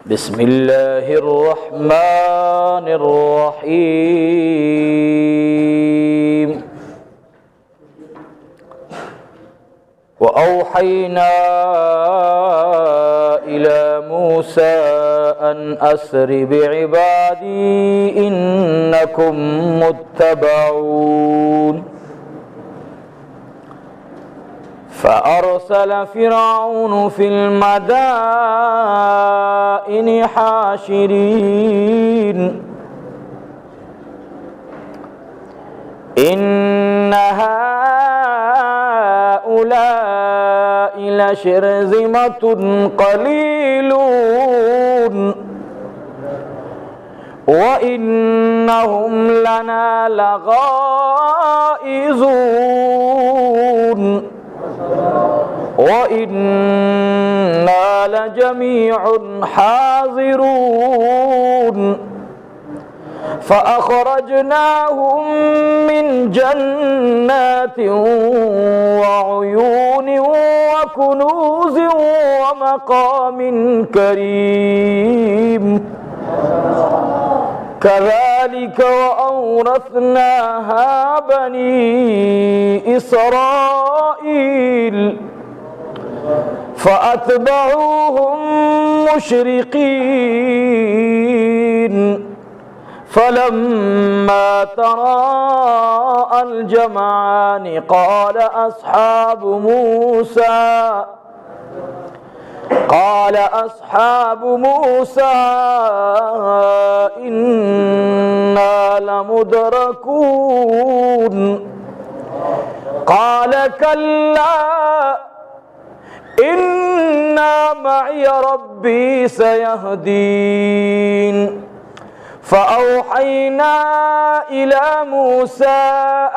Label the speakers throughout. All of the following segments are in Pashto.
Speaker 1: بسم الله الرحمن الرحيم وأوحينا إلى موسى أن أسر بعبادي إنكم متبعون فأرسل فرعون في المدائن حاشرين إن هؤلاء لشرذمة قليلون وإنهم لنا لغائظون وإنا لجميع حاذرون فأخرجناهم من جنات وعيون وكنوز ومقام كريم كذلك وأورثناها بني إسرائيل فأتبعوهم مشرقين فلما تراءى الجمعان قال أصحاب موسى إنا لمدركون قال كلا إن معي ربي سيهدين فأوحينا إلى موسى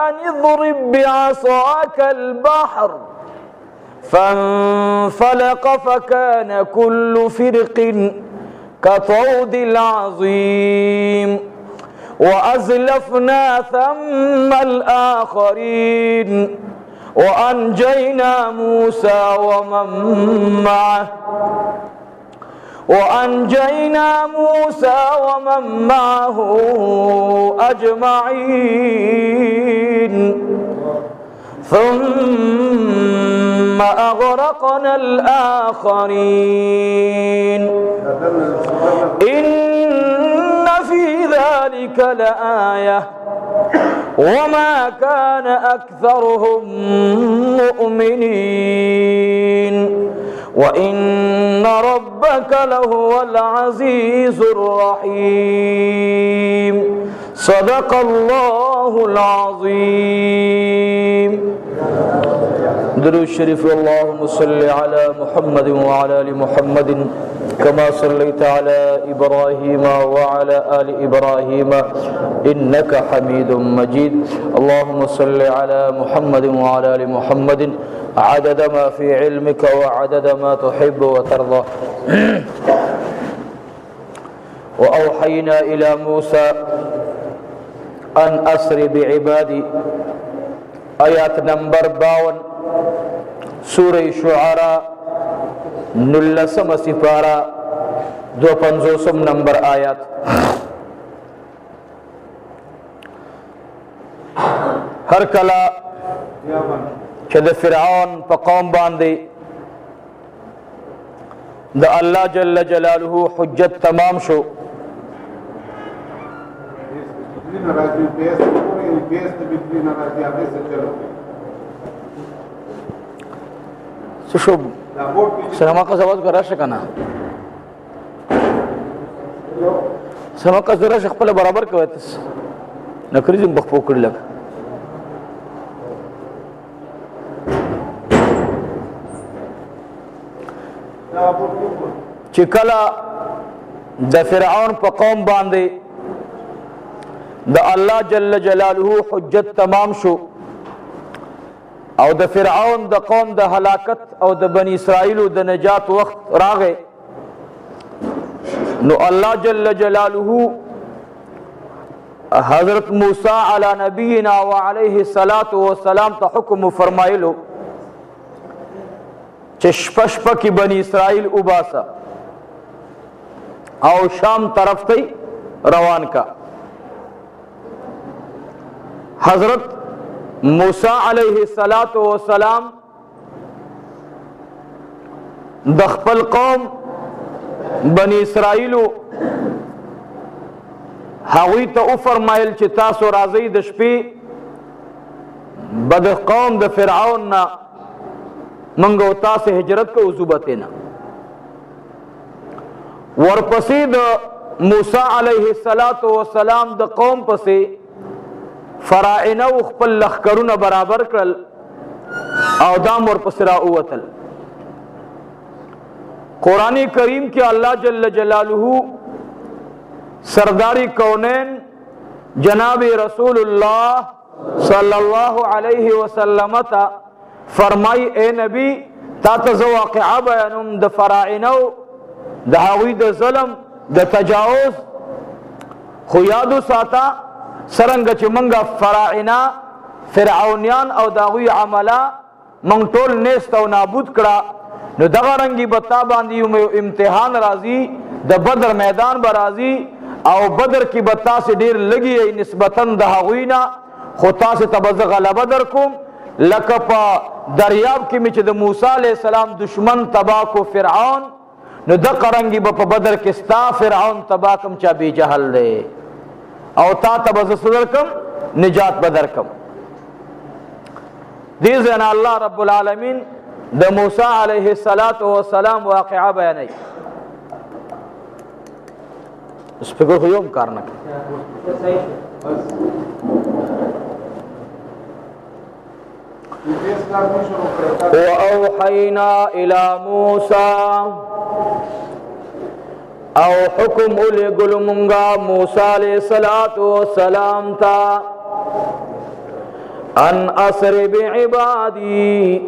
Speaker 1: أن اضرب بعصاك البحر فانفلق فكان كل فرق كطود العظيم وأزلفنا ثم الآخرين وأنجينا موسى ومن معه أجمعين ثم أغرقنا الآخرين إن في ذلك لآية وما كان أكثرهم مؤمنين وإن ربك لهو العزيز الرحيم صدق الله العظيم. درود الشريف اللهم صل على محمد وعلى آل محمد كما صليت على إبراهيم وعلى آل إبراهيم إنك حميد مجيد. اللهم صل على محمد وعلى آل محمد عدد ما في علمك وعدد ما تحب وترضى. وأوحينا إلى موسى أن أسر بعبادي. آيات نمبر 52 سورة شعراء نلسم سپارہ 250 نمبر آیات. ہر کلا چې د فرعون په قوم باندې د الله جل جلاله حجت تمام شو، شو سلامه کا زواج کرا شکنا سلامه کا زرا خپل برابر کوي تس نکریزم بخ پوکړ لګ چې کله د فرعون په قوم باندې د الله جل جلاله حجت تمام شو او د فرعون د قوم د هلاکت او د بنی اسرائیل د نجات وخت راغی، نو الله جل جلاله حضرت موسی علی نبینا وعلیه الصلاة والسلام ته حکم فرمایلو چې شپه شپه کې بنی اسرائیل وباسه او شام طرف تی روان کا. حضرت موسیٰ علیہ السلام د خپل قوم بنی اسرائیلو هغوی ته وفرمایل چې تاسو راځئ د شپې به د قوم د فرعون نه موږ او تاسو هجرت کوو ضبطې نه. ورپسې د موسی علیه السلام د قوم پسې فراعنه خپل لښکرونه برابر کړل او دام ورپسې راووتل. قرآن کریم کې الله جل جلاله سرداری کونین جناب رسول اللہ صلی اللہ علیہ وسلم تا فرمائی اے نبی تا تزو واقعہ بیانم د فراعنو د هغوی د ظلم د تجاوز خو یادو ساتا سرنګ چې منګه فراعنه فرعونیان او د هغوی عمله منګ ټول نیست او نابود کړه نو دغه رنګي بتا باندې امتحان راځي د بدر میدان به راځي او بدر کی بتا سے ډیر لګي نسبتاً د هغوی نه خو تاسو ته به زه غلبه درکوم لکه په دریاب کې مې چې د موسی علیه السلام دشمن تباه کو فرعون نو دغه رنګي به په بدر کې ستا فرعون تباه کم چا بې جهل دی او تا ته به زه څه درکم نجات به درکم. دې ځای نه الله رب العالمین د موسی علیه السلام واقعه بیانوي. سپیکر خو یوم کار نه کوي. وأوحینا الی موسی او حکم لګل مونږه موسی علیہ السلام تا ان اسر بعبادی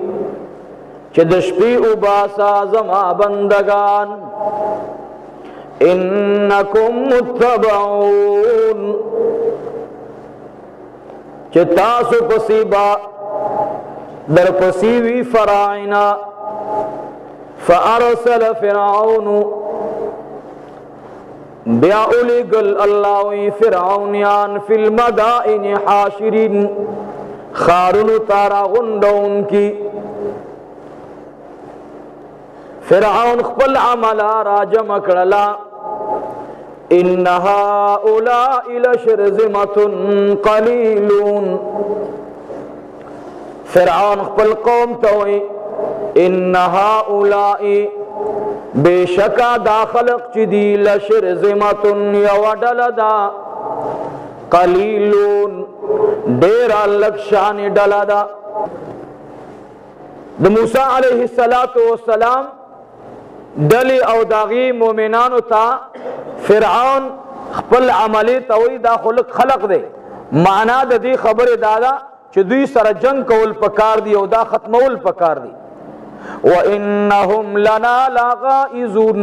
Speaker 1: چې د شپې وباسا زما بندگان انکم متبعون چې تاسو پسې با در پسې وی فراعنه فارسل فرعون بیا اولګل الله وی فرعونیان فی المدائن حاشرین خارون تارا غندون کی فرعون خپل عمل راجم کړلا ان هؤلاء لشرذمة قلیلون. فرعون خپل قوم ته وی ان هؤلاء بشکا دا خلق چی دی لشرذمة یو ډله دا قلیلون ډیر لږ شان ډله دا. د موسی علیه السلام ډلې او داغي مؤمنانو ته فرعون خپل عملی ته وی دا خلق دی. معنا د دې خبرې دا ده چې دوی سره جنگ کول پکار دی او دا ختمول پکار دی. وانهم لنا لغائظون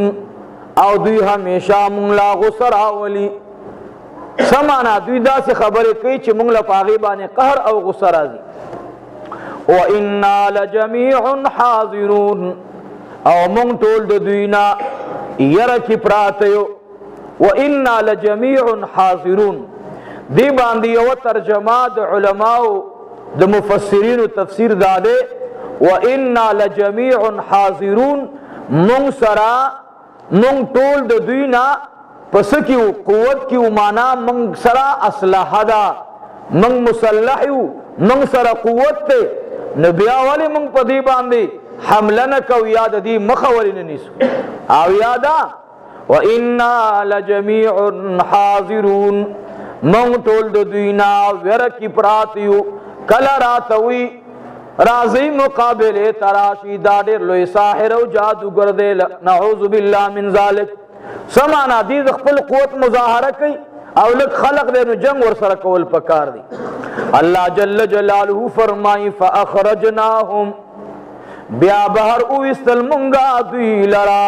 Speaker 1: او دوی همیشه مونږ لا غسر راولي. سمانا دوی داسې خبرې کوي چې مونږ له پاغي باندې قهر او غصه راځي. وإنا لجميع حاضرون او مونږ ټول د دوی نه یره کې پراته یو. وإنا لجميع حاضرون دی باندې یو ترجمه د علماو د مفسرینو تفسیر داده وإنا لجميع حاضرون مونږ سره مونږ ټول د دوی نه پس کیو قوت کیو معنا مونږ سره اسلحه ده مونږ مسلح یو مونږ سره قوت ته نبیا والی مونږ په دې باندې حمله نه کو یاد دی مخول نه نیسو او یادا وإنا لجميع حاضرون مونږ ټول د دوی نه ور کی پراتیو کله راتوي راځي مقابله تراشی دا ډېر لوی ساحر او جادوګر دی نعوذ بالله من ذلک. سمانا دې خپل قوت مظاهره کوي او لک خلق دې نو جنگ ور سره کول پکار دی. الله جل جلاله فرمای فاخرجناهم بیا بهر او استل مونږه دوی لرا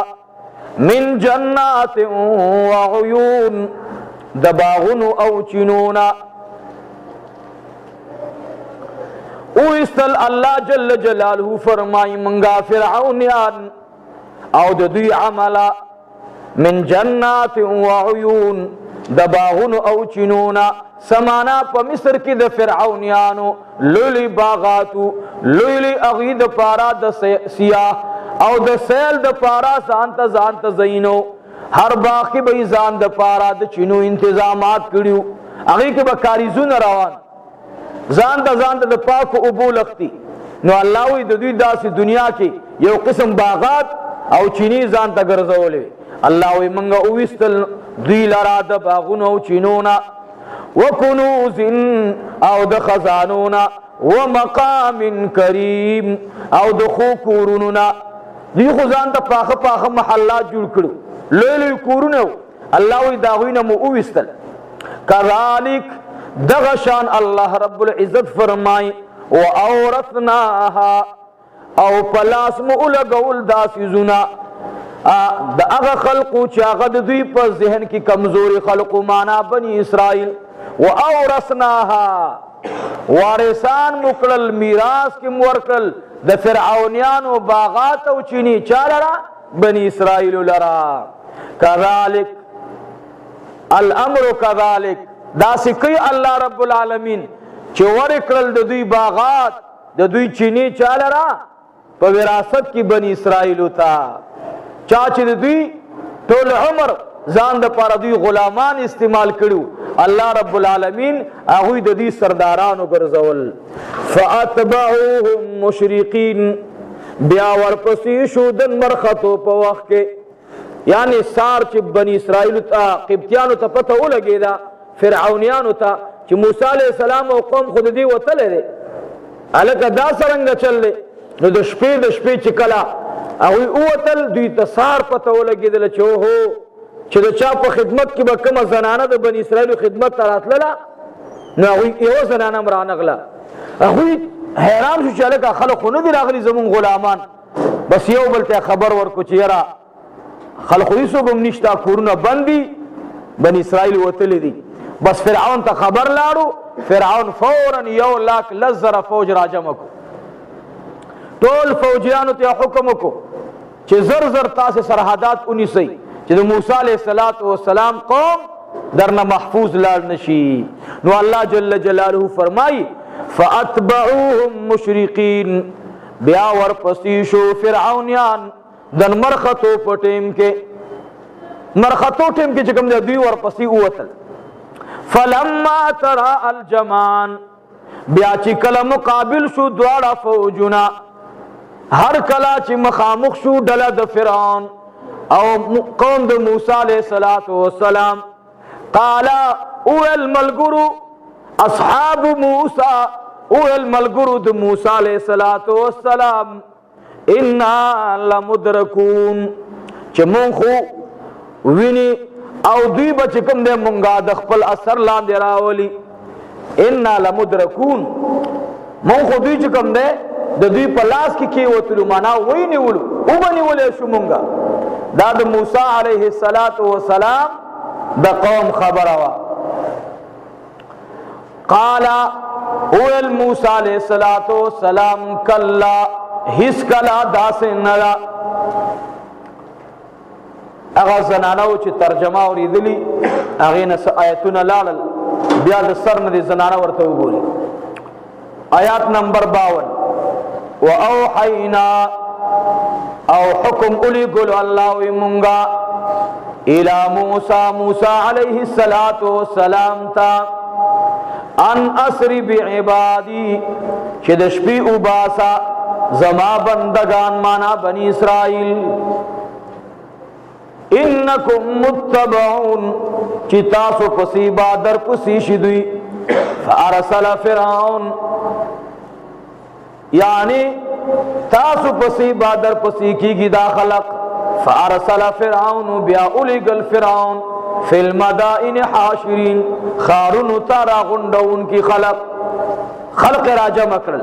Speaker 1: من جنات وعيون د باغونو او چینونا او استل الله جل جلاله فرمای منگا فرعونیان او د دوی عملا من جنات و عیون د باغونو او چینونا سمانا په مصر کې د فرعونیانو لوی باغاتو لوی اغید پارا د سیاح او د سیل د پارا ځانته زینو هر باغ کې به ځان د پارا د چینو انتظامات کړیو هغه کې به کاریزونه روان ځان د پاکو اوبو لختي نو الله وی د دوی داسې دنیا کې یو قسم باغات او چینی ځان ته ګرځولې الله وی منګه اوستل دوی لرا د باغونو او چینونا وکنوز او د خزانونا ومقام کریم او د خو کورونونا دوی خو ځان ته پاخه محلات جوړ کړو لوی کورونه الله وی داغوینه مو اوستل کذالک دغشان الله رب العزت فرمای و اورثناها او پلاس مو لګول داسې زونه د هغه خلقو چې هغه د دوی په ذهن کې کمزوري خلقو معنا بني اسرائیل و اورثناها وارثان مکړل میراث کې مورکل د فرعونیانو باغات او چینی چالرا بني اسرائیل لرا کذالک الامر کذالک دا سکی الله رب العالمین چې ورکړل د دوی باغات د دوی چینی چالرا په وراثت کې بني اسرائیل تا چا چې دوی ټول عمر ځان د پاره دوی غلامان استعمال کړو الله رب العالمین هغه د دې سردارانو ګرځول فاتبعوهم مشرقین بیا ورپسې شو د مرخطو په وخت کې یعنی سار چې بني اسرائیل ته قبطیانو ته پته ولګیدا فرعونیانو ته چې موسی علیہ السلام او قوم خود دې وتلې دي الکه دا څنګه چللې نو د شپې چې کلا او اوتل دوی ته سار پته ولګیدل چې هو چې د چا په خدمت کې به کومه زنانه د بني اسرائیل خدمت ته راتلله نو هغوی یو زنانه هم رانغله هغوی حیران شو چې هلکه خلک خو نه دي راغلي زمونږ غلامان بس یو بل ته خبر ورکړو چې یاره خلک خو هېڅوک هم نشته کورونه بند دي بني اسرائیل وتلی دي بس فرعون ته خبر لاړو فرعون فورا 1,00,000 فوج راجمع کړو ټول فوجیانو ته حکم وکړو چې زر تاسې سرحدات ونیسئ چې د موسی علیه السلام قوم درنه محفوظ لاړ نشي نو الله جل جلاله فرمایي فاتبعوهم مشرقین بیا ورپسې شو فرعونیان د مرخطو په ټیم کې چې کوم دوی ورپسې ووتل فلما ترى الجمعان بیا چې کله مقابل شو دواړه فوجونه هر کله چې مخامخ شو ډله د فرعون او قوم د موسی علیہ السلام قال او الملګرو اصحاب موسی او الملګرو د موسی علیہ السلام انا لمدرکون چې مونږ خو ویني او دوی به چې کوم دی مونږه د خپل اثر لاندې راولي انا لمدرکون مونږ خو دوی چې کوم دی د دوی په لاس کې کېوتلو معنا ونیولو وبنیولی شو مونږه دا د موسی علیه السلام د قوم خبره وه قال اویل موسی علیه السلام کلا هیڅ کله داسې نه ده هغه زنانو چې ترجمه اورېدلي هغې نه څه آیتونه لاړل بیا د سر نه دې زنانه ورته وګوري آیات نمبر 52 واوحینا او حکم اولی گلو اللہ وی منگا الى موسی علیہ السلام تا ان اسری بعبادی چه دشپی اوباسا زما بندگان مانا بنی اسرائیل انکم متبعون چی تاسو پسی بادر پسی شدوی فارسل فرعون یعنی تاسو پسی بادر پسی کی گی دا خلق فارسل فرعون بیا اولیگل فرعون فی المدائن حاشرین خارون تارا غندون کی خلق راجع مکرل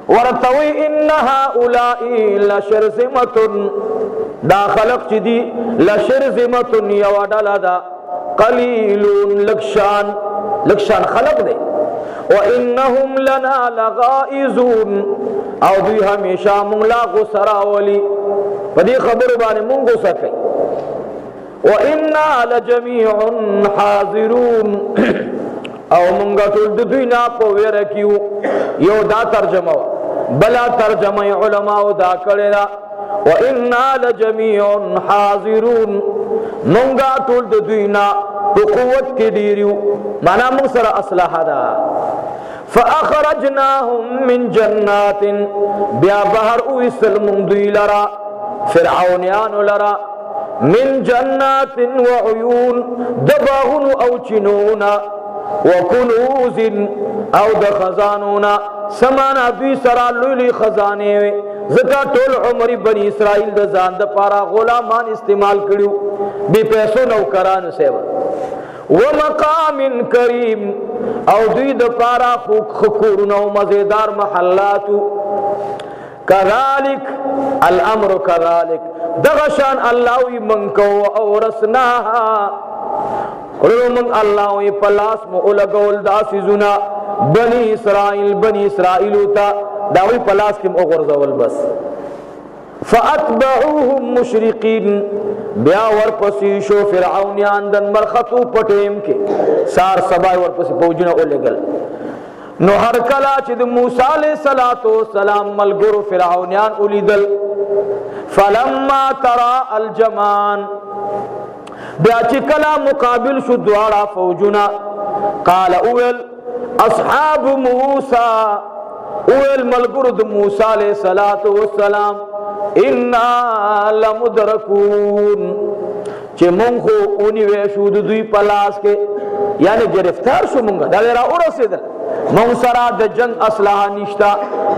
Speaker 1: ورتوی انہا اولائی لشرزمتن دا خلق چی دی لشرزمتن یوڈالا دا قلیلون لکشان خلق دے وَإِنَّهُمْ لَنَا لَغَائِزُونَ او دوی ہمیشہ منگلا غسرا ولی پدی خبر بانے منگو سکے وَإِنَّا لَجَمِيعٌ حَاضِرُونَ او منگا ټول د دوی نه په ویره کیو. یو دا ترجمه بلا ترجمه علماء دا کړی دا وَإِنَّا لَجَمِيعٌ حَاضِرُونَ منگا ټول د دوی نه په قوت کې ډیریو معنا موږ سره اسلحه ده. فَأَخْرَجْنَاهُمْ مِنْ جَنَّاتٍ بیا بهر اویستل موږ دوی لرا فرعونیانو لرا من جنات وعيون دباغن او چنونا وکنوز او د خزانونا سمانا دوی سرا لولی خزانه وی زکا ټول عمر بنی اسرائیل د ځان د پارا غلامان استعمال کړیو بی پیسو نوکرانو سیوا ومقام کریم او دوی د پارا خکورونو مزیدار محلاتو. کذالک الامر کذالک دغشان اللہ وی منکو اورسناها قلو من اللہ وی پلاس مولگول داسی زنا بنی اسرائیلو تا داوی پلاس کم اغرزول بس. فاتبعوهم مشرقین بیا ورپسی شو فرعونیان دن مرخطو پٹیم کے سار سبای ورپسی پوجنا اولگل. نو هر کلا چې د موسی علیہ السلام ملګرو فرعونیان اولیدل فلما ترى الجمان بیا چې کلا مقابل شو دواړه فوجنا قال اول اصحاب موسی اول ملګرو د موسی علیہ السلام انا لمدرکون چې مونږ اونې وشو د دوی پلاس کې یعنی گرفتار شو مونږ دا را ورسېدل من سرا د جنگ اسلحه نشتا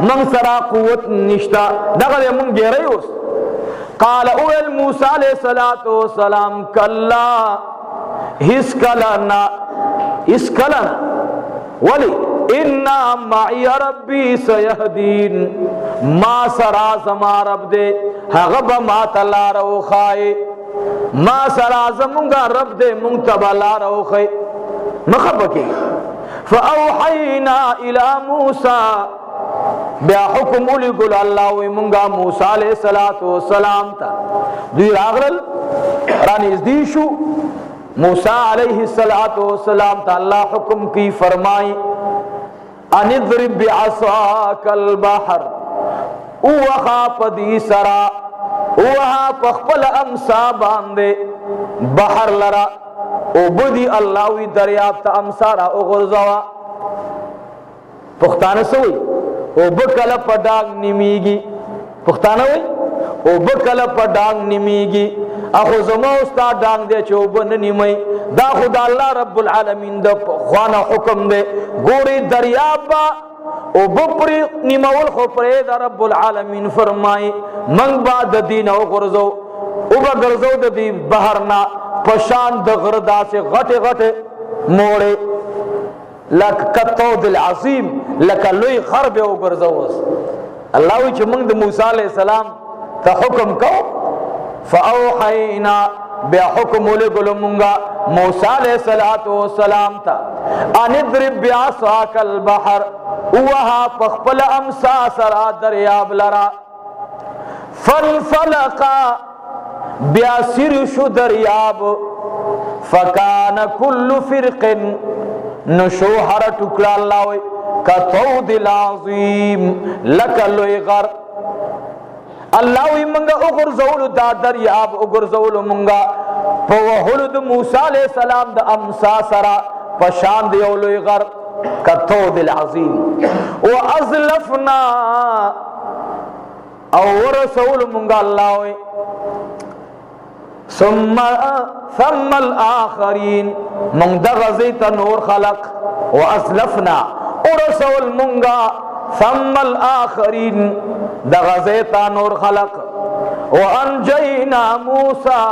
Speaker 1: من سرا قوت نشتا دغه من ګیری اوس. قال اول موسی علیہ السلام کلا هیڅ کلا ولی ان معی ربی سیهدین ما سرا زما رب دے هغه به ما تعالی روخای ما سرا زمونږه رب دے مونږ تبالا روخای مخبکی. فاوحینا الی موسی بیا حکم لګل الله وی مونږه موسی علیہ السلام ته دوی راغلل رانږدې شو موسی علیہ السلام ته الله حکم کی فرمای ان اضرب بعصاک البحر اوها پدی سرا اوها پخپل امسا باندې بحر لرا او بدی الله وی دریاب ته امسارا او غرزوا پښتانه سوی او بکل پډاګ نیمیږي پښتانه وی او بکل پډاګ نیمیږي اخو زما استاد ډانګ دی چې وبن نیمای دا خدای الله رب العالمین د خوانه حکم دی ګوري دریاب او بپری نیمول خو پرې دا رب العالمین فرمای من بعد دین او غرزو او بغرزو د دې بهرنا پشان د غردا سے غټه غټه موړې لک کتو دل عظیم لک لوی خرب او غرزوس الله وی چې موږ د موسی علی السلام ته حکم کو فاوحینا بیا حکم لګل مونږه موسی علیہ السلام ته ان اضرب بعصاک البحر وها پخپل امسا سرا دریاب لرا فانفلقا بیا سر شو دریاب فکان کل فرق نشو هر ټکړه الله وی کتود العظیم لک لوی غر الله وی منګه وګرځول دا دریاب وګرځول منګه په وحلد موسی علیہ السلام د امسا سرا پشان دی لوی غر کتود العظیم وازلفنا او ورسول منګه الله وی ثم الاخرین من دغزیت نور خلق واسلفنا ورسول منگا ثم الاخرین دغزیت نور خلق وانجینا موسیٰ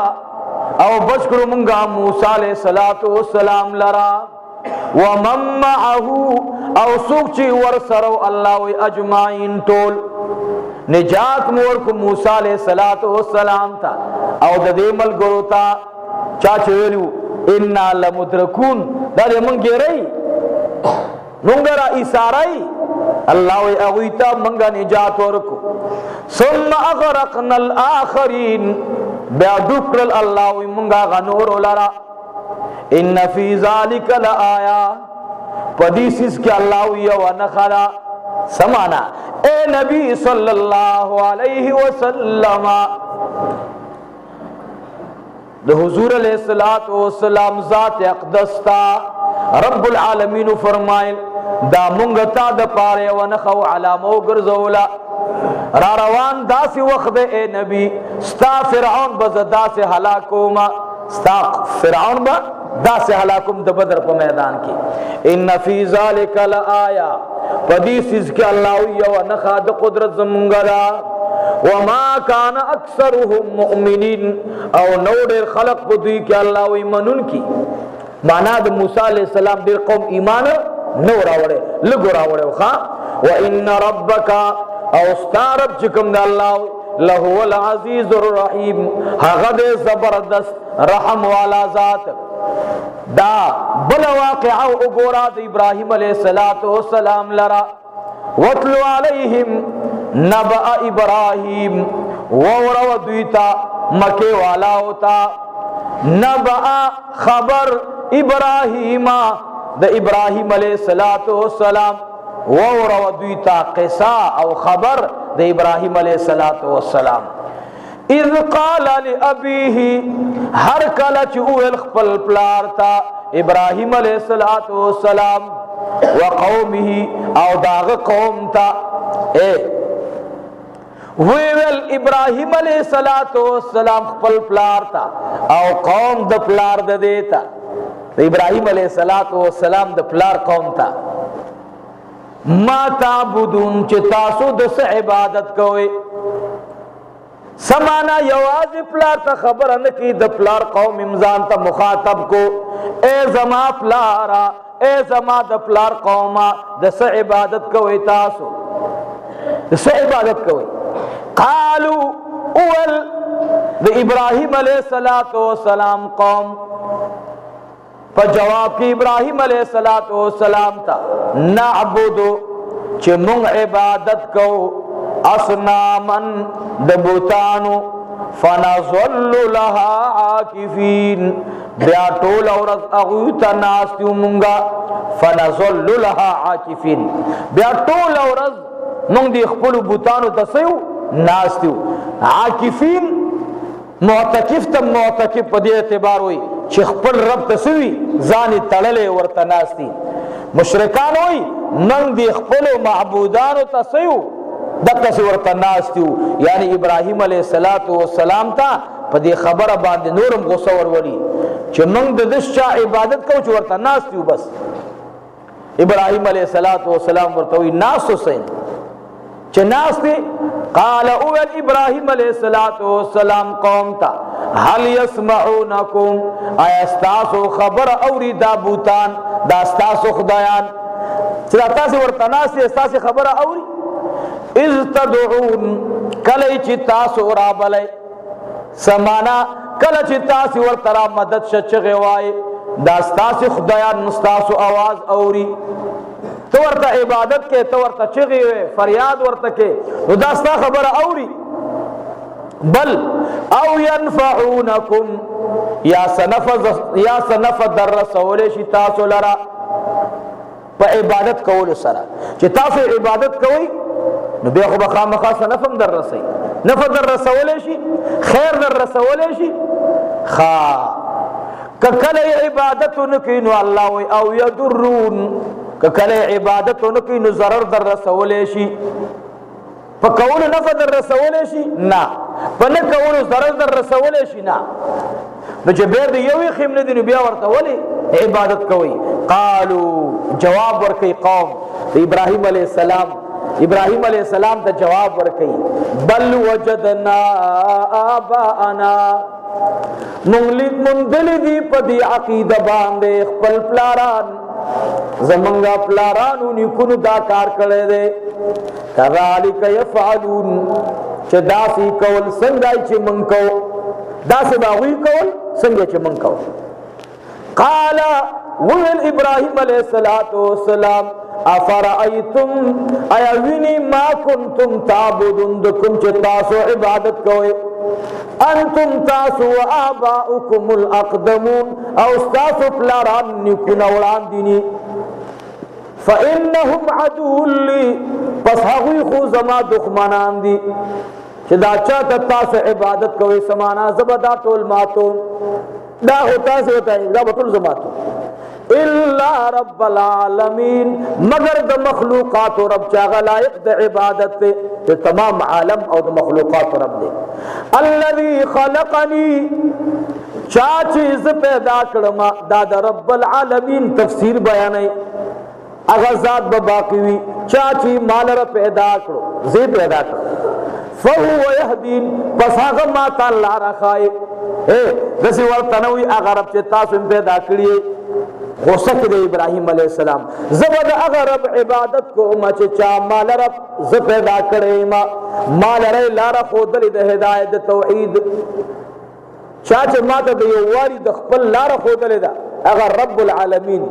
Speaker 1: او بشکر منگا موسیٰ علیہ السلام لرا ومن معہو او سوکچی ورسرو اللہ وی اجمعین طول نجات مورکو موسیٰ علیہ السلام تا او د دې ملګرو تا چا چویلو انا لمدرکون دا دې مونږ ګیرای مونږ را ایثارای الله وی اغویتا مونږه نجات ورکو ثم اغرقنا الاخرین بیا ډوکړل الله وی مونږه غنور ولرا ان فی ذلک لآیا پدیسس کې الله وی ونخلا سمانا اے نبی صلی اللہ علیہ وسلم د حضور علیہ السلام ذات اقدس تا رب العالمین فرمائل دا منگتا دا پارے ونخو علامو گرزولا را روان داسی وقت اے نبی ستا فرعون بزدا سے ہلاکوما ستا فرعون با دا سے ہلاکم دا بدر پا میدان کی ان فی ذالک لآیا پدیس اس کے اللہ ونخا دا قدرت زمونگرا وما کان اکثرهم مؤمنین او نور خلق بدوی کہ اللہ وی منن کی مانا دا موسیٰ علیہ السلام دیر قوم ایمان نو راوڑے لگو راوڑے وخوا وَإِنَّ رَبَّكَ او ستارب چکم دا اللہ لَهُوَ الْعَزِيزُ الرَّحِيمُ حغد زبردست رحم والا ذات دا بلا واقعہ اگورا دا ابراہیم علیہ السلام لرا وَاتْلُ عَلَيْهِمْ نَبَأَ إِبْرَاهِيمُ وَوْرَوَ دویتا مکے والا ہوتا نبأ خبر ابراہیم دا ابراہیم علیہ السلام وورو دویتا قصہ او خبر دا ابراہیم علیہ السلام اذ قال لأبیہ ہر کلچ اویل خپل پلارتا ابراہیم علیہ السلام وقومہ او داغ قوم تا ویل ابراہیم علیہ السلام خپل پلارتا او قوم دا پلار دا دیتا ابراہیم علیہ السلام دا پلار قوم تا ما تعبدون چه تاسو دس عبادت کوئے سمانا یواز پلار تا خبر نکی دا پلار قوم امزان تا مخاطب کو اے زما پلارا اے زما دا پلار قوما دس عبادت کوئے تاسو دس عبادت کوئے قالو اول دا ابراہیم علیہ السلام قوم پا جواب کی ابراہیم علیہ السلام تا نعبدو چه منگ عبادت کو اصنامن دبوتانو فنظل لها عاکفین بیا طول اورز اغیوتا ناستیو منگا فنظل لها عاکفین بیا طول اورز منگ دی اخپلو بوتانو تسیو ناستیو عاکفین معتکف تا معتکف پا دی اعتبار ہوئی چه خپل رب تسوی زانی تڑلے ورطا ناستی مشرکان ہوئی من دی خپلو معبودانو تسیو دکتا سی ورطا ناستیو یعنی ابراہیم علیہ السلام تا پا دی خبر باندے نورم غصور ولی چه من ددش چا عبادت کو چه ورطا ناستیو بس ابراہیم علیہ السلام ورطوی ناستو سین چه ناستی قال اول ابراہیم علیہ السلام قوم تا حل یسمعونکم آیا استاسو خبر اوری دا بوتان دا استاسو خدایان چرا تاسی ورطناسی استاسی خبر اوری اذ تدعون کلی چی تاسو رابلی سمانا کلی چی تاسی ورطرا مدد شچغوائی دا استاسی خدایان مستاسو آواز اوری تو ورطا عبادت کے تو ورطا چغی ہوئے فریاد ورطا کے تو داستا خبر اوری بل او ینفعونکم یا سنف در رسول شی تاسو لرا پا عبادت کولو سرا چی تاسو عبادت کوئی نو بیخو بخام خاصا نفم در رسی نف در رسول شی خیر در رسول شی خواہ ککل عبادتو نکینو اللہ وی او یدرون ککل عبادتو نکینو ضرر در رسول شی پا کولو نفع در رسول شی نا پا نکولو ضرر در رسول شی نا نو چه بیر دی یوی خیم ندی نو بیا ورطا ولی عبادت کوئی قالو جواب ورکی قوم ابراہیم علیہ السلام تا جواب ورکی بل وجدنا آباءنا مندل دی پا دی عقید باندے خپل پلاران زمنگا پلارانو نیکنو دا کار کرے دے کذالک یفعلون چه داسی کول سنگائی چه منکو داسی باغوی کول سنگائی چه منکو قال ویل ابراہیم علیہ السلام افرائیتم ایوینی ما کنتم تعبدون دکم چه تاسو عبادت کوئے انتم تاسو و آباؤکم الاقدمون او استاسو پلاران نکون اولان دینی فإنهم عدو لی پس حقوی خو زما دخمنان دی چه دا چاہتا تاسو عبادت کوئی سمانا زبدا طول ماتو دا ہوتا سے ہوتا ہے دا بطول زماتو الا رب العالمین مگر دا مخلوقات و رب چاگا لائق دا عبادت تے تمام عالم او دا مخلوقات و رب دے الذي خلقنی چاچیز پیدا کرما دا دا رب العالمین تفسیر بیانے اغزاد بباقی ہوئی چاچی مالر پیدا کرو زی پیدا کرو فهو یهدین پس آغا ماتا اللہ رکھائے دسی ورطنوی آغا رب چه تاسو پیدا کریے غصت دے ابراہیم علیہ السلام زبد آغا رب عبادت کو چه چا مال رب ز پیدا کرے مال رے لارا خودلی دے ہدایت توحید چاچے ماتا دے یواری دخپل لارا خودلی دا اگر رب العالمین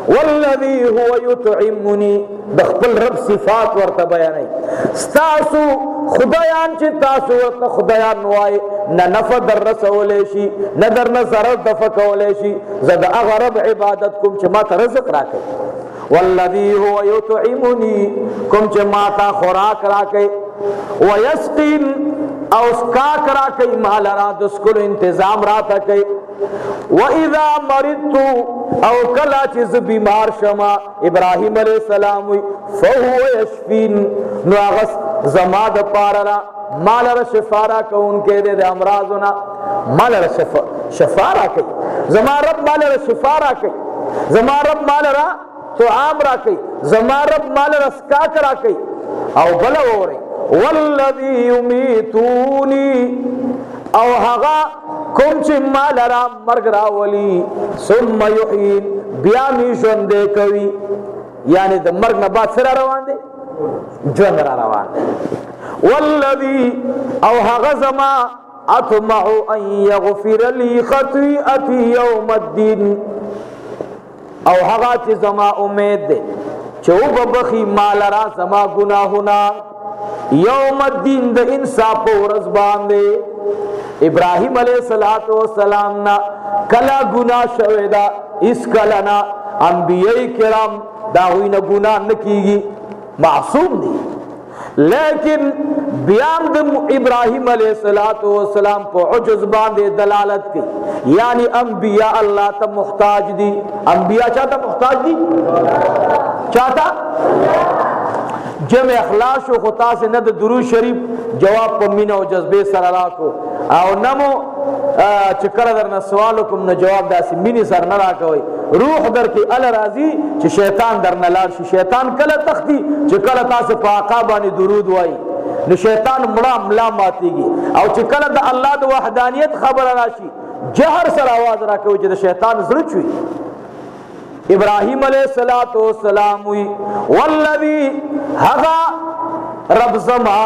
Speaker 1: والذی هو یطعمنی دخپل رب صفات ورطا بیانی ستاسو خدایان چی تاسو ورطا خدایان نوائی نا نفع در رسولیشی نا در نظر دفع کولیشی زد اگر رب عبادت کم چی ماتا رزق راکے والذی هو یطعمنی کم چی ماتا خوراک راکے ویسقین او اسکاک راکے مالا را دسکل انتظام راتا کئی وَإِذَا مَرِضْتُ او کلا چیز بیمار شما ابراہیم علیہ السلام ہوئی فَهُوَ يَشْفِينَ نو آغس زماد پارا مالا شفارا کو ان کے دے امراضنا مالا شفارا کئی زمان رب مالا شفارا کئی زمان رب مالا طعام را کئی زمان رب مالا اسکاک را کئی او بلا ہو رہی والذی یمیتونی او حغا کم چی مال را مرگ راولی ثم یحیین بیامی جوندے کوي یعنی دا مرگ نباد سر روان دے جوند را روان دے والذی او حغا زما اطمعو ان یغفر لی خطیئتی یوم الدین او حغا چی زما امید دے چو ببخی مال را زما گناہنا یوم الدین دا انصاف و رزبان دے ابراہیم علیہ السلام نا کلا گناہ شویدہ اس کلنا انبیاء کرام داوین گناہ نکیگی معصوم دی لیکن بیان دم ابراہیم علیہ السلام کو عجز باندے دلالت کی یعنی انبیاء اللہ تا محتاج دی انبیاء چاہتا محتاج دی چاہتا جمع اخلاص و خطا سے ند درود شریف جواب پا مینہ و جذبے سر اللہ کو او نمو چکر در نسوالو کم نجواب داسی مینی سر نرا کوئی روح در کی ال رازی چی شیطان در نلار شی شیطان کل تختی چی کل تاس پا آقابانی درود وائی نو شیطان مڑا ملا ماتی گی او چی کل دا اللہ دا وحدانیت خبر راشی جہر سر آواز را کوئی چی دا شیطان زرچوئی ابراہیم علیہ السلام ہوئی والذی حغا رب زما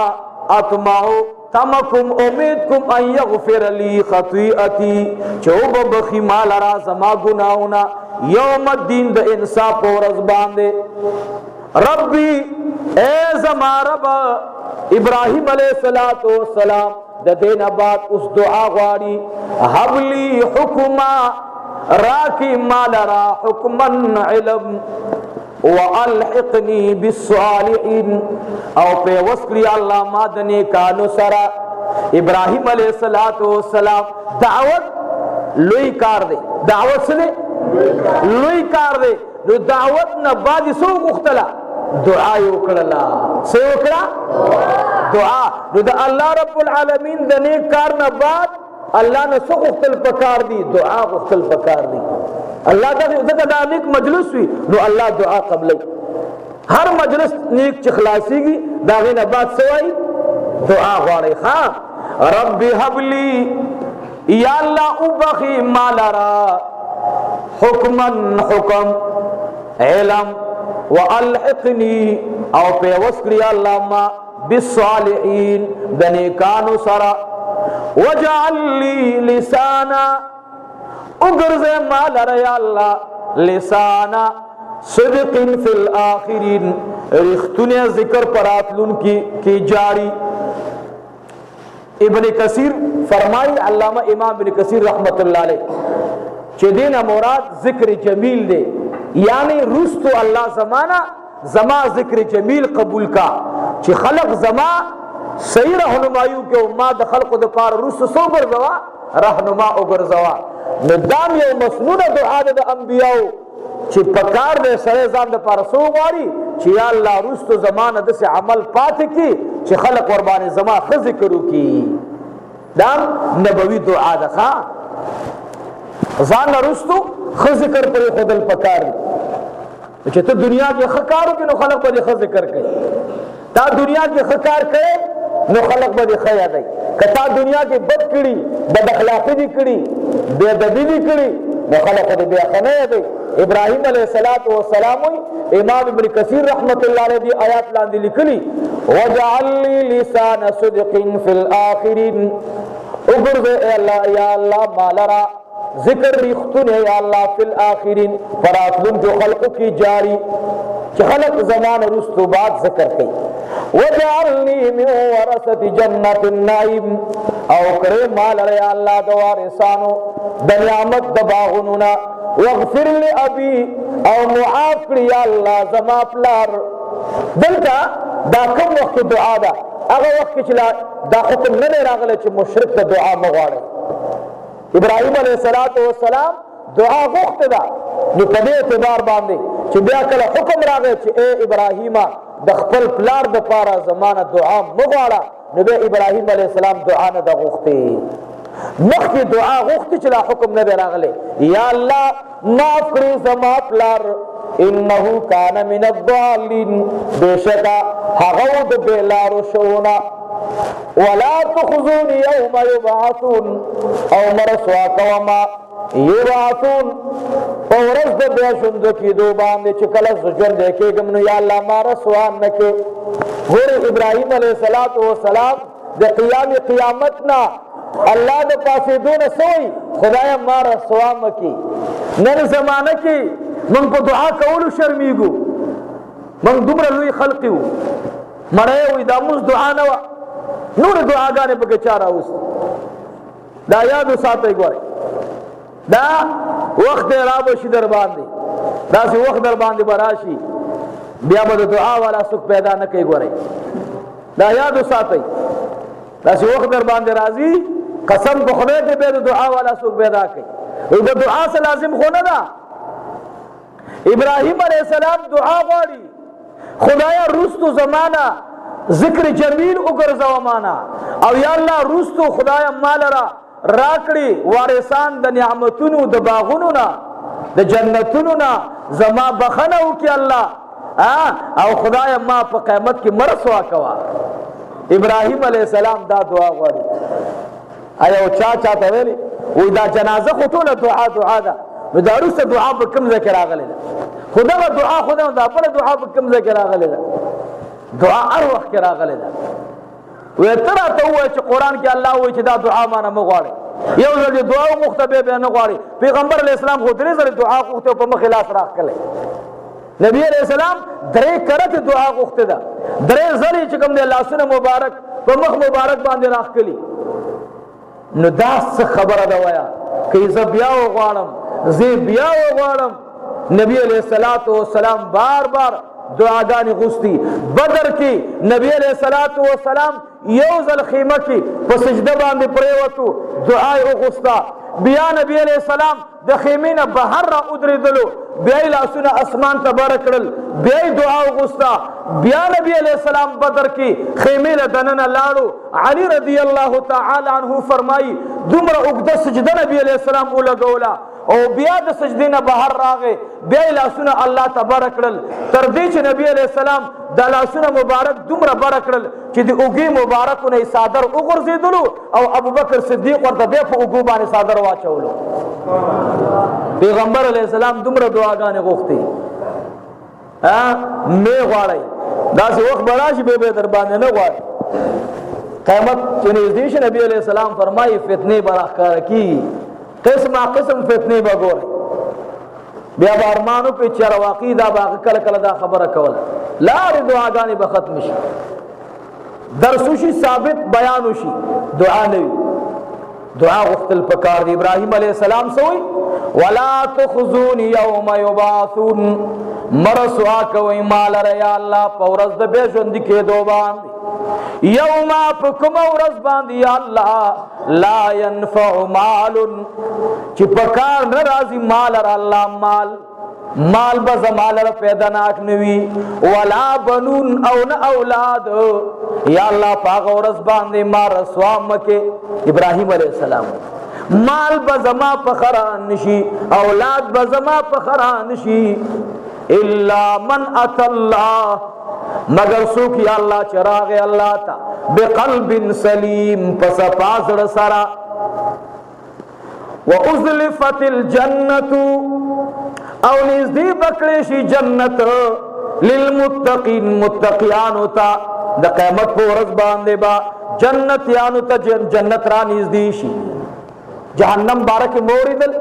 Speaker 1: اطمعو تمکم امیدکم ان یغفر لی خطیئتی چوب بخی مال را زما گناہونا یوم الدین دا انصاف و رزبان دے ربی اے زما رب ابراہیم علیہ السلام دا دین بعد اس دعا غواری حبلی حکما راکی مال را حکمن علم وَأَلْحِقْنِي بِالصَّالِحِينَ او پہ وسکری اللہ مادنے کانو سرا ابراہیم علیہ السلام دعوت لوئی کار دے دعوت سنے لوئی کار دے نو دعوت نبادی سو مختلا دعای اکڑلا سے اکڑا دعا نو دا اللہ رب العالمین دنے کار نباد اللہ نے سو اختل پکار دی دعا اختل پکار دی اللہ دا نیک مجلس ہوئی نو اللہ دعا قبلی ہر مجلس نیک چخلاسی گی داغین بات سوائی دعا غواری خواہ ربی حبلی یا اللہ ابخی مالارا حکمن حکم علم والحقنی او پیوسکری اللہ ما بالصالحین دنیکانو سرا وجعل لی لسانا اگرز مال ریا اللہ لسانا صدق فی الاخرین رختن ذکر پراتلن کی جاری ابن کثیر فرمائی علامہ امام ابن کثیر رحمت اللہ علیہ چہ دینا مراد ذکر جمیل دے، یعنی رستو اللہ زمانہ زما ذکر جمیل قبول کا چہ خلق زما صحیح رہنمائیو کے ما د خلق د پار رست سو گرزوا رہنما او گرزوا ندام یو مسنون دعا د انبیاء چی پکار دے سرے زان دے پار سو غاری چی یا اللہ رستو زمان دس عمل پات کی چی خلق قربان زمان خز کرو کی دام نبوی دعا دا خواہ زان رستو خز کر پر خودل پکار چی تو دنیا کی خکارو کی نو خلق پر خز کر کئی تا دنیا کی خکار کئی نو خلق پر خیا دی کتا دنیا کی بد کری بد اخلاقی دی کری بے دبی دی کری نو خلق پر بے خنیا دی ابراہیم علیہ السلام امام ابن کثیر رحمت اللہ علیہ دی آیات لاندی لکلی وَجَعَلْ لِي لِسَانَ صِدْقٍ فِي الْآخِرِينَ اگرز اے اللہ یا اللہ مالرا ذکر ریختن ہے یا اللہ فی الآخرین فراتلن جو خلق کی جاری کہ خلق زمان رستو بعد ذکر کی وَجَعَلْنِي مِنْ وَرَسَةِ جَنَّةِ النَّعِيمِ او کرے مالرا یا اللہ دوارسانو دنیامت دباغنونا واغفر لی ابی او معاف کری یا اللہ زما پلار دلتا دا کم وقت دعا دا اگر وقت چلا دا حکم ننے راغلے چھ مشرک دا دعا مغاڑے ابراہیم علیہ السلام دعا وقت دا نو کدے اعتبار باندے چھ بیا کلا حکم راغلے چھ اے ابراہیمہ دخپل پلار دا پارا زمان دعا مغاڑا نبی ابراہیم علیہ السلام دعا نہ دا غختے مخ کی دعا غخت چلا حکم نبی راغلے یا اللہ معاف کری زما پلار انہو کان من الضالین بے شکا حغود بیلارو شونا ولا تخزون یوم یبعثون او مرسوا قوما یبعثون پورز دے بیشند کی دو باندے چکل زجر دیکھے گمنو یا اللہ ما رسوان نکے غور ابراہیم علیہ السلام دے قیامتنا اللہ دے پاسے دون سوئی خدایا مارا سوام کی نن زمانہ کی من کو دعا کولو شرمیگو من دمرا لوی خلقی ہو مرے ہوئی داموز دعا نوا نور دعا گانے پکے چارا اس دا یادو ساتھ گوارے دا وقت رابو شی در باندے دا سی وقت در باندے براشی بیا با دعا والا سکھ پیدا نہ کئی گوارے دا یادو ساتھ دا سی وقت در باندے رازی قسم کو خدای کے بے دعا والا سوک پیدا کی وہ دعا سے لازم ہونا دا ابراہیم علیہ السلام دعا غاری خدایا رستو زمانہ ذکر جمیل اگر زمانہ او یا اللہ رستو خدایا مالرا راکڑی وارثان دا نعمتونو دا باغونونا دا جنتونونا زما بخنو کی اللہ او خدایا ما پا قیمت کی مرسوا کوا ابراہیم علیہ السلام دا دعا غاری آیا وہ چاہتا ویلی وی دا جنازہ خطول دعا دا نو دا روس دعا پر کم ذکر آگلے دا خدا با دعا خدا دا پر دعا پر کم ذکر آگلے دا دعا اروخ کر آگلے دا وی ترہ تو ہوئے چھ قرآن کی اللہ ہوئے چھ دا دعا مانا مغوارے یو ذلی دعا مختبے بے نغوارے پیغمبر علیہ السلام خود ری ذلی دعا خودتے پر مخلاص راک کلے نبی علیہ السلام درے کرت دعا خودتے دا درے ذلی چکم دے اللہ سن مبارک پر مخ مبارک باندے راک کلی نو داس خبر دوایا کہ زی بیاو غوارم نبی علیہ السلام بار بار دعاگانی غستی بدر کی نبی علیہ السلام یوزل خیمہ کی پسجدہ باندی پریوتو دعائی غستا بیا نبی علیہ السلام د خیمین بہر را ادری دلو بیائی لاسونا اسمان تبارکرل بیائی دعا غستا بیا نبی علیہ السلام بدر کی خیمین دنن لارو علی رضی اللہ تعالی عنہ فرمائی دمر اگدہ سجدہ نبی علیہ السلام اولا گولا او بیا د سجدین بہر راغے بیائی لاسونا اللہ تبارکرل تردیچ نبی علیہ السلام دا لاسونا مبارک دمر برکرل چی دی اگی مبارک انہی صادر اغرزی دلو او ابو بکر صدیق ورطا بے پا اگو بانی صادر واچولو پیغمبر علیہ السلام دمر دعاگانے غوختی میں غوارای دا سی وقت براشی بے دربانے نگوار قیمت چنیزدیش نبی علیہ السلام فرمائی فتنے براخکار کی قسم فتنے بگور بیا بارمانو پی چرواقی دا باقی کل کل دا خبر کول لاری دعاگانی بختمشی درسوشی ثابت بیانوشی دعا نوی دعا غفتل پکار دی. ابراہیم علیہ السلام سوئی ولا تخزون یوم یبعثون مرسوا کوئی مال ریا اللہ پورز دبے جوندی کے دو باندی یوم پکم ورز باندی یا اللہ لا ينفع مال چی پکار نرازی مال ر اللہ مال بز مال ر پیدا ناک نوی ولا بنون او ن اولاد یا اللہ پاک ورز باندی ما رسوا مکے. ابراہیم علیہ السلام مال بزما پخران نشی اولاد بزما پخران نشی الا من ات اللہ مگر سوک یا اللہ چراغ اللہ تا بقلب سلیم پس پازر سرا وازلفت الجنت او نزدی بکریشی جنت للمتقین متقیانو تا دا قیمت پو رز باندے با جنت یانو تا جنت را نزدیشی. جہنم بارک موردل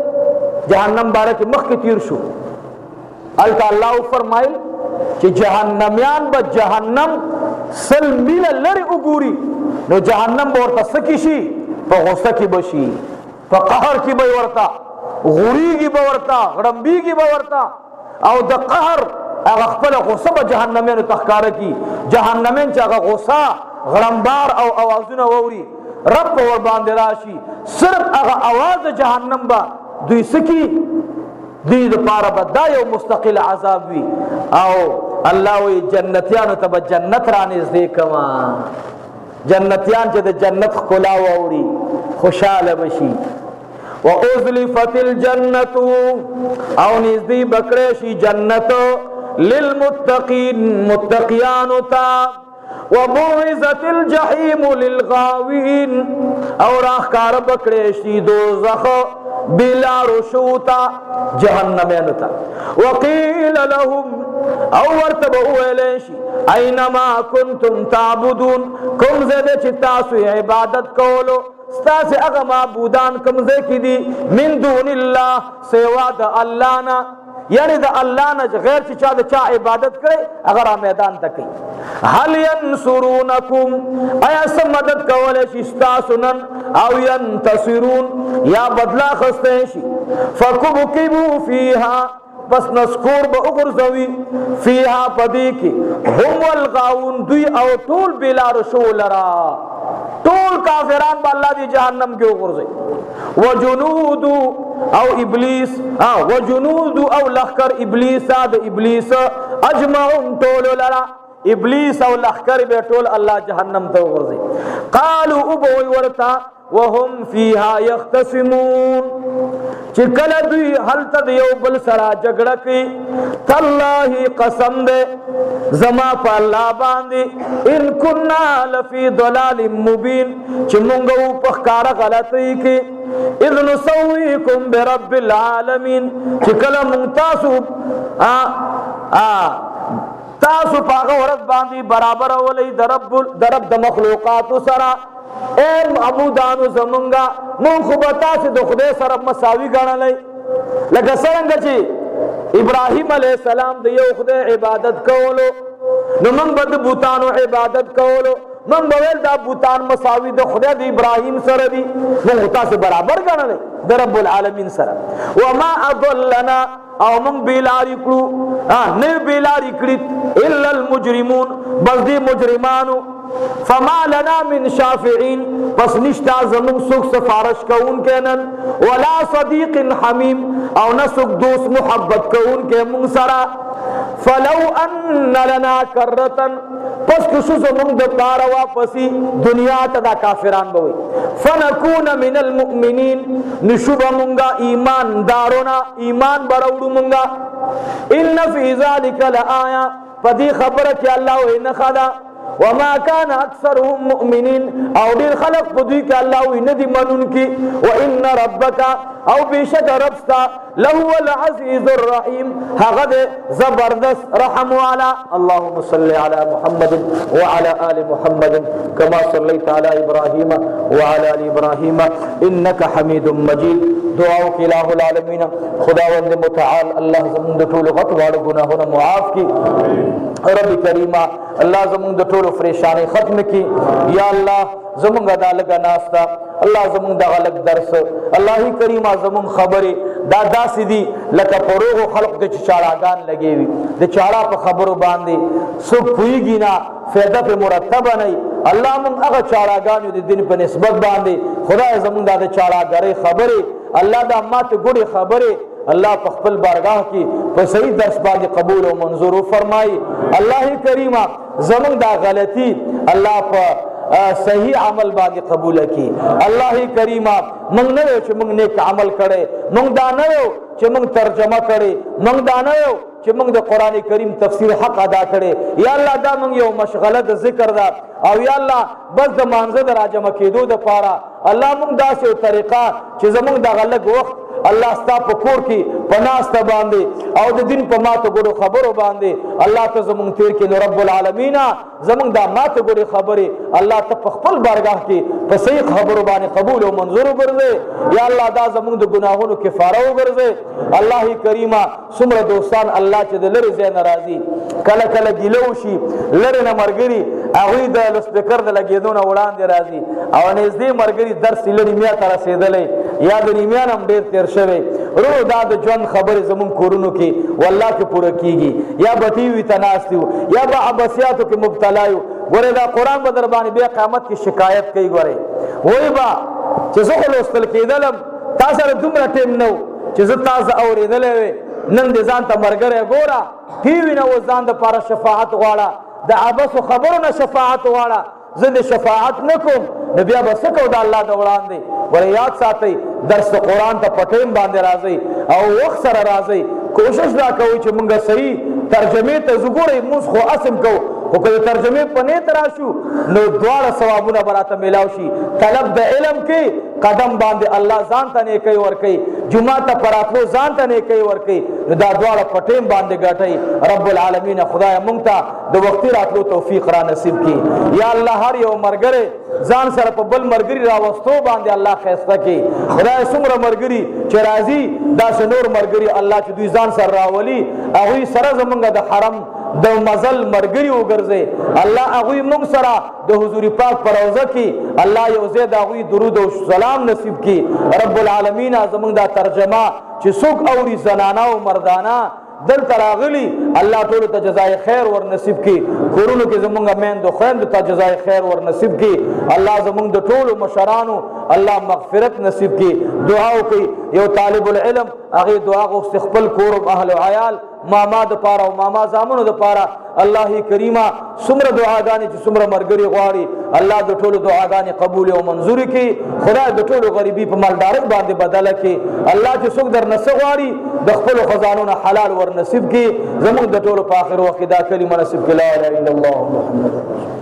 Speaker 1: جہنم بارک مخ کی تیر شو التا اللہ فرمائل کہ جہنمیان با جہنم سل میل لر اگوری نو جہنم بورتا سکیشی پا غصہ کی بشی پا قہر کی بورتا غوری کی بورتا غرمبی کی بورتا او دا قہر اغخپل غصہ با جہنمین تخکار کی جہنمین چاگا غصہ غرمبار او آوازون ووری رب ور باندې راشي صرف هغه आवाज جهنم با دوی سکی دوی د پاره بدا یو مستقل عذاب وی او الله وی جنتیانو ته جنت را نږدې کما جنتیان چې د جنت خلا ووري خوشاله بشي. وازلفت الجنت او نږدې بکړې شي جنت للمتقین متقیانو ته وبرزت الجحیم للغاوین اور اخکار بکریشی دوزخ بلا رشوتا جہنمینتا. وقیل لهم او ورتب اویلیشی اینما کنتم تعبدون کم زیدے چتاسو عبادت کولو ستاس اغا معبودان کم زی کی دی من دون اللہ سوا دا اللہ نا یعنی دا اللہ نا غیر چا دا چا عبادت کرے اگر میدان تکی. حل ینصرونکم ایا سم مدد کولیشی ستاسنن او ینتصرون یا بدلا خستیشی فکبکبو فیہا پس نسکور با اغرزوی فیہا پدی کی هم والغاون دوی او طول بلا رشو لرا طول کافران با اللہ دی جہنم کے اغرزی. وجنود او ابلیس وجنود او لخکر ابلیس دا ابلیس اجمعون طول لرا ابلیس او لخکر بے طول اللہ جہنم تو اغرزی. قالوا ابوی ورتا وهم فیہا یختصمون چکل دوی حلت دیو بل سرا جگڑا کی تاللہ قسم دے زما پا اللہ باندی ان کننا لفی ضلال مبین چمونگو پخکار غلطی کی اذ نسویکم برب العالمین چکل منتاسو تاسو پاگا ورد باندی برابر ولی درب د مخلوقات سرا اے معبودانو زمونگا من خوبتا سے دو خدے سرب مساوی گانا لئی لگا سرنگا چی ابراہیم علیہ السلام دیو خدے عبادت کولو نو من بد بوتانو عبادت کولو من بویل دا بوتان مساوی دو خدے دی ابراہیم سر دی من خطا سے برابر گانا لئی در رب العالمین سر. وما اضلنا او من بیلاری کرو نیو بیلاری کرت الا المجرمون بس دی مجرمانو. فما لنا من شافعین پس نشتا زمون سوک سفارش کون کے نن ولا صدیق حمیم او نسوک دوست محبت کون کے منسرا. فلو ان لنا کرتن پس کشو زمون دپارا واپسی دنیا تدا کافران بوئی فنکون من المؤمنین نشوب منگا ایمان دارونا ایمان براؤڑو منگا. ان فی ذالک لآیا پدی خبرت یا اللہ وین خدا وما كان اکثرهم مؤمنین او دیر خلق بدوی کہ اللہ ندی منن کی وان ربک او بیشک ربستا لهو العزیز الرحیم حقد زبردست رحم والا. اللهم صل على محمد وعلى آل محمد كما صليت على إبراهيم وعلى آل إبراهيم إنك حميد مجيد. دعاو کې الہ العالمین خداوند متعال الله زمونږ د ټولو غټ واړو ګناهونه معاف کړي رب کریمه الله زمونږ د ټولو پریشانی ختم کړي یا الله زمونږ دا لګا ناستا الله زمونږ دا غلط درس الله کریمه زمونږ خبره دا داسې دي لکه پروغو خلق د چاړاګان لګي وي د چاړه په خبرو باندې سو پويږي نه فائدہ په مرتب نه الله مونږ هغه چاړاګانو د دین په نسبت باندې خدای زمونږ دا چاړاګری خبره الله دا ماته ګوري خبره الله په خپل بارگاہ کې په صحیح درس باندې قبول او منظور فرمایي الله کریمه زمونږ دا غلطي الله په صحیح عمل باندې قبول کی الله کریمه موږ نه یو چې موږ نیک عمل کړي موږ دا نه یو چې موږ ترجمه کړي موږ دا نه یو چې موږ د قران کریم تفسیر حق ادا کړي یا الله دا موږ یو مشغله د ذکر دا او یا الله بس د مانزه د راجمه کېدو د پاره الله موږ داسې طریقه چې زموږ د غلط وخت الله ستا په کور کې پناسته باندې او د دین په ماته ګورو خبرو باندې الله ته زموږ تیر کې رب العالمین زموږ د ماته ګوري خبره الله ته په خپل بارگاہ کې په صحیح خبرو باندې قبول او منظور وګرځي یا الله دا زموږ د ګناهونو کفاره وګرځي الله کریمه څومره دوستان الله چې د لری زین ناراضي کله کله ګلو شي لری نه مرګري هغه د لسپیکر د لګیدونه وړاندې راځي او نږدې مرګري درس لری میا تر رسیدلې یا د نیمیان هم ډیر تیر شوی رو دا د ژوند خبره زمون کورونو کې والله کې پوره کیږي یا بتی وی تناستو یا با عباسیاتو کې مبتلا یو ګوره دا قران په در باندې بیا قیامت کې شکایت کوي ګوره وای با چې زه خو لوستل کېدلم تاسو سره دومره ټیم نو چې زه تاسو اورېدلې نن دې ځان ته مرګره ګوره ټي وی نه و ځان د پاره شفاعت غواړه د عباس خبرو نه شفاعت غواړه زه د شفاعت نکوم نبي ابا سکو د الله د وړاندې ور یاد ساتي درس قرآن ته پټیم باندې راځي او وخت سره راځي کوشش دا کوي چې موږ صحیح ترجمه ته زګورې موږ خو اسم کو او که ترجمه پنه تراشو نو دواړه ثوابونه براته ملاو شي طلب د علم کې قدم باندې الله ځان ته نه کوي ور کوي جمعه ته پراتلو ځان ته نه کوي ور کوي نو دا دواړه پټیم باندې ګټي رب العالمین خدای مونږ ته د وختي راتلو توفیق را نصیب کړي یا الله هر یو مرګره ځان سره په بل مرګري راوستو باندې الله خیسته کړي خدای څومره مرګري چې راضي دا نور مرګري الله چې دوی ځان سره راولي هغه سره زمونږ د حرم د مزل مرګري وګرځي الله هغه موږ سره د حضور پاک پر روزه کې الله یو زید هغه درود او سلام نصیب کړي رب العالمین زمونږ دا ترجمه چې څوک اوري زنانه او مردانه دل تراغلی الله ټول ته جزای خیر ور نصیب کی کورونو کې زمونږ میندو خويندو ته جزای خیر ور نصیب کی الله زمونږ د ټولو مشرانو الله مغفرت نصیب کی دعا وکي یو طالب العلم هغه دعا غوښته خپل کور او اهل او عیال ماما د پاره او ماما زامنو د پاره الله کریمه څومره دعاګانې چې څومره مرګري غواړي الله د ټولو دعاګانې قبول او منظور کړي خدای د ټولو غریبي په مالدارۍ باندې بدل کړي الله چې څوک در نسه غواړي د خپل خزانو حلال ور نصیب کړي زموږ د ټولو په اخر وخت دا کلمه نصیب کړي لا اله الا الله محمد